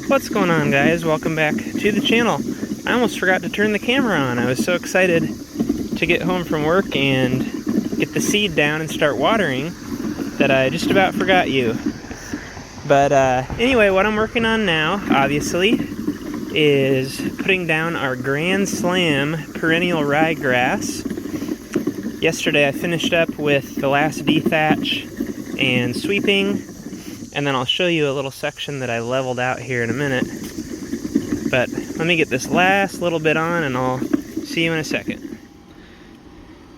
What's going on, guys? Welcome back to the channel. I almost forgot to turn the camera on. I was so excited to get home from work and get the seed down and start watering that I just about forgot you. But anyway, what I'm working on now, obviously, is putting down our Grand Slam perennial ryegrass. Yesterday I finished up with the last dethatch and sweeping, and then I'll show you a little section that I leveled out here in a minute. But let me get this last little bit on and I'll see you in a second.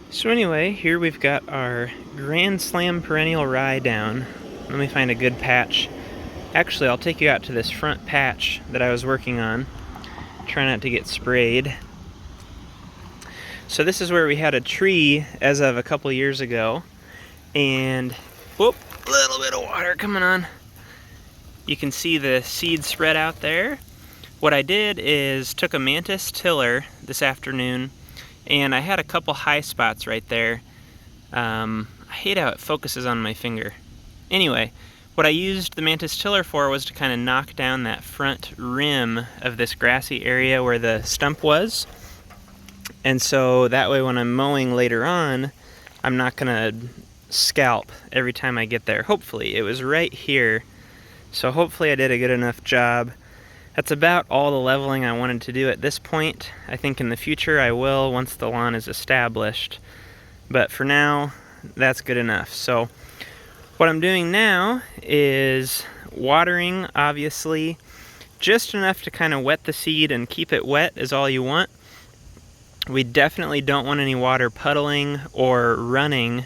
So anyway, here we've got our Grand Slam perennial rye down. Let me find a good patch. Actually, I'll take you out to this front patch that I was working on. Try not to get sprayed. So this is where we had a tree as of a couple years ago, and whoop, little bit of water coming on. You can see the seed spread out there. What I did is took a mantis tiller this afternoon, and I had a couple high spots right there. I hate how it focuses on my finger. Anyway, what I used the mantis tiller for was to kind of knock down that front rim of this grassy area where the stump was. And so that way when I'm mowing later on, I'm not gonna scalp every time I get there. Hopefully. It was right here, so hopefully I did a good enough job. That's about all the leveling I wanted to do at this point. I think in the future I will once the lawn is established, but for now that's good enough. So what I'm doing now is watering, obviously, just enough to kind of wet the seed, and keep it wet is all you want. We definitely don't want any water puddling or running,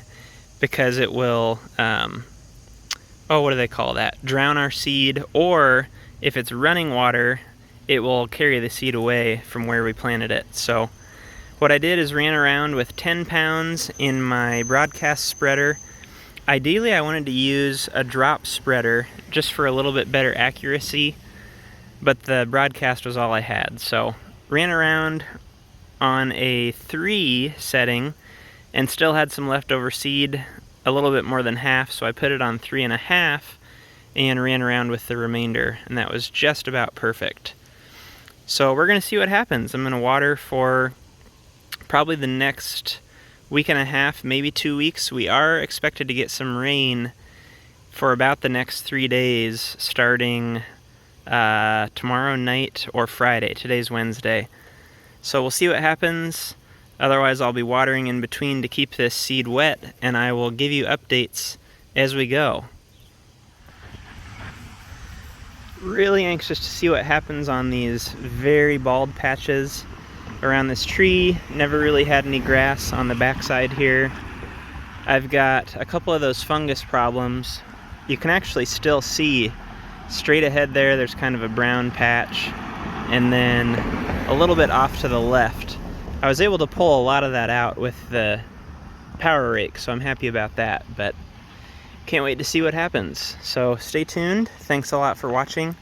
because it will, what do they call that? Drown our seed, or if it's running water, it will carry the seed away from where we planted it. So what I did is ran around with 10 pounds in my broadcast spreader. Ideally, I wanted to use a drop spreader just for a little bit better accuracy, but the broadcast was all I had. So ran around on a 3 setting and still had some leftover seed, a little bit more than half, so I put it on 3.5 and ran around with the remainder, and that was just about perfect. So we're gonna see what happens. I'm gonna water for probably the next week and a half, maybe 2 weeks. We are expected to get some rain for about the next 3 days, starting tomorrow night or Friday. Today's Wednesday. So we'll see what happens. Otherwise, I'll be watering in between to keep this seed wet, and I will give you updates as we go. Really anxious to see what happens on these very bald patches around this tree. Never really had any grass on the backside here. I've got a couple of those fungus problems. You can actually still see straight ahead there, there's kind of a brown patch, and then a little bit off to the left. I was able to pull a lot of that out with the power rake, so I'm happy about that, but can't wait to see what happens. So stay tuned. Thanks a lot for watching.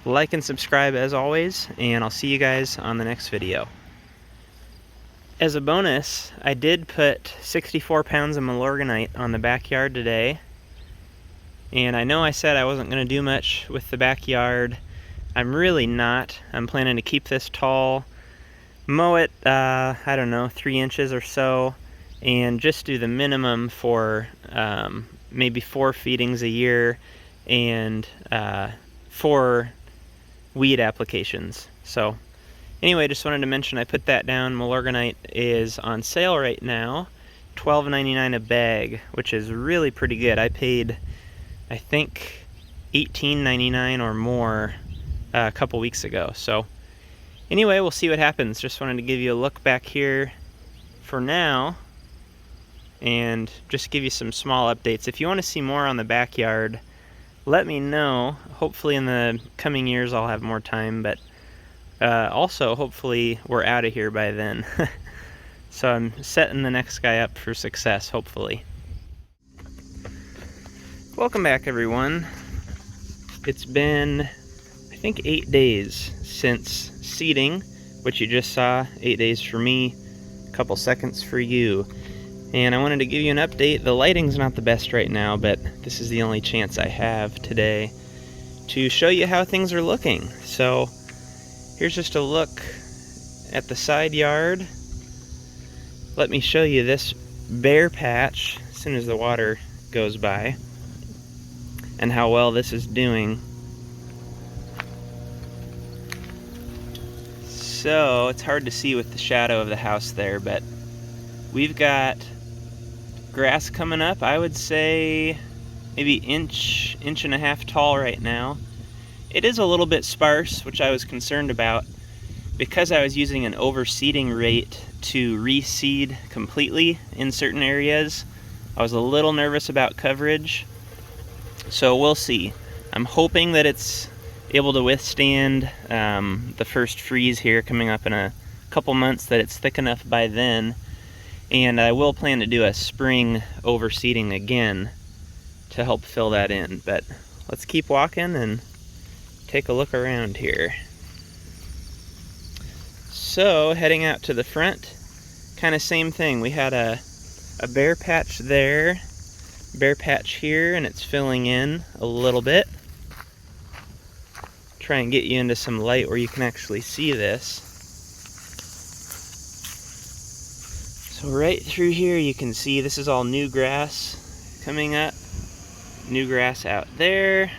Like and subscribe as always, and I'll see you guys on the next video. As a bonus, I did put 64 pounds of Milorganite on the backyard today, and I know I said I wasn't going to do much with the backyard. I'm really not. I'm planning to keep this tall, mow it, I don't know, 3 inches or so, and just do the minimum for maybe 4 feedings a year and 4 weed applications. So anyway, just wanted to mention I put that down. Milorganite is on sale right now, $12.99 a bag, which is really pretty good. I paid, I think, $18.99 or more a couple weeks ago. So anyway, we'll see what happens. Just wanted to give you a look back here for now and just give you some small updates. If you want to see more on the backyard, let me know. Hopefully in the coming years I'll have more time, but also hopefully we're out of here by then. So I'm setting the next guy up for success, hopefully. Welcome back, everyone. It's been, I think, 8 days since seeding, which you just saw. 8 days for me, a couple seconds for you. And I wanted to give you an update. The lighting's not the best right now, but this is the only chance I have today to show you how things are looking. So here's just a look at the side yard. Let me show you this bare patch as soon as the water goes by and how well this is doing. So it's hard to see with the shadow of the house there, but we've got grass coming up. I would say maybe inch and a half tall right now. It is a little bit sparse, which I was concerned about because I was using an overseeding rate to reseed completely in certain areas. I was a little nervous about coverage, so we'll see. I'm hoping that it's able to withstand the first freeze here coming up in a couple months, that it's thick enough by then. And I will plan to do a spring overseeding again to help fill that in. But let's keep walking and take a look around here. So heading out to the front, kind of same thing. We had a bare patch there, bare patch here, and it's filling in a little bit. Try and get you into some light where you can actually see this. So right through here you can see this is all new grass coming up. New grass out there.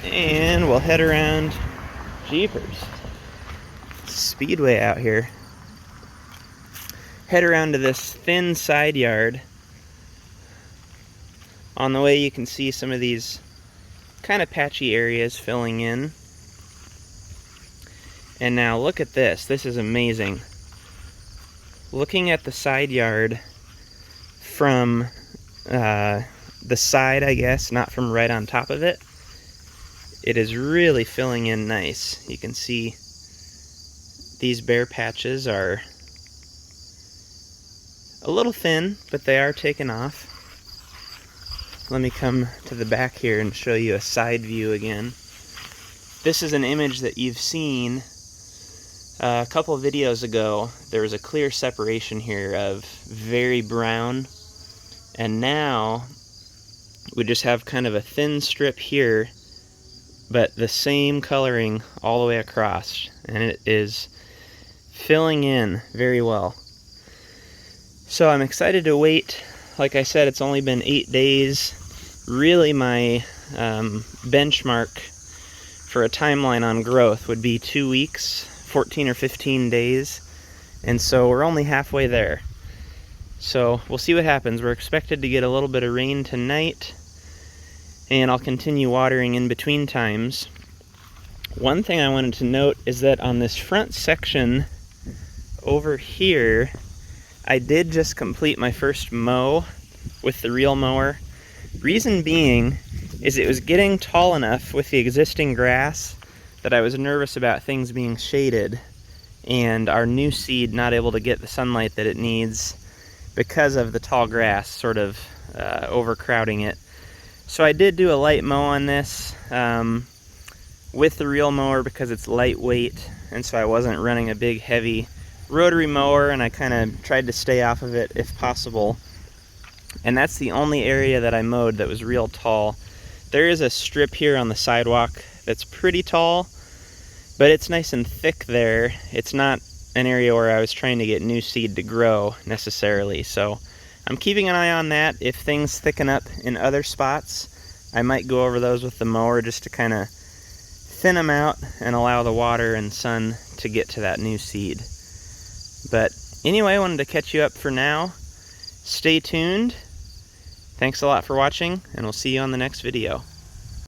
And we'll head around. Jeepers. Speedway out here. Head around to this thin side yard. On the way you can see some of these kind of patchy areas filling in. And now look at this. This is amazing. Looking at the side yard from the side, I guess, not from right on top of it, it is really filling in nice. You can see these bare patches are a little thin, but they are taking off. Let me come to the back here and show you a side view again. This is an image that you've seen a couple of videos ago. There was a clear separation here of very brown, and now we just have kind of a thin strip here, but the same coloring all the way across, and it is filling in very well. So I'm excited to wait. Like I said, it's only been 8 days. Really, my benchmark for a timeline on growth would be 2 weeks, 14 or 15 days, and so we're only halfway there. So we'll see what happens. We're expected to get a little bit of rain tonight, and I'll continue watering in between times. One thing I wanted to note is that on this front section over here, I did just complete my first mow with the reel mower. Reason being is it was getting tall enough with the existing grass that I was nervous about things being shaded and our new seed not able to get the sunlight that it needs because of the tall grass sort of overcrowding it. So I did do a light mow on this with the reel mower because it's lightweight, and so I wasn't running a big heavy rotary mower, and I kind of tried to stay off of it if possible. And that's the only area that I mowed that was real tall. There is a strip here on the sidewalk that's pretty tall, but it's nice and thick there. It's not an area where I was trying to get new seed to grow necessarily, so I'm keeping an eye on that. If things thicken up in other spots, I might go over those with the mower just to kind of thin them out and allow the water and sun to get to that new seed. But anyway, I wanted to catch you up for now. Stay tuned. Thanks a lot for watching, and we'll see you on the next video.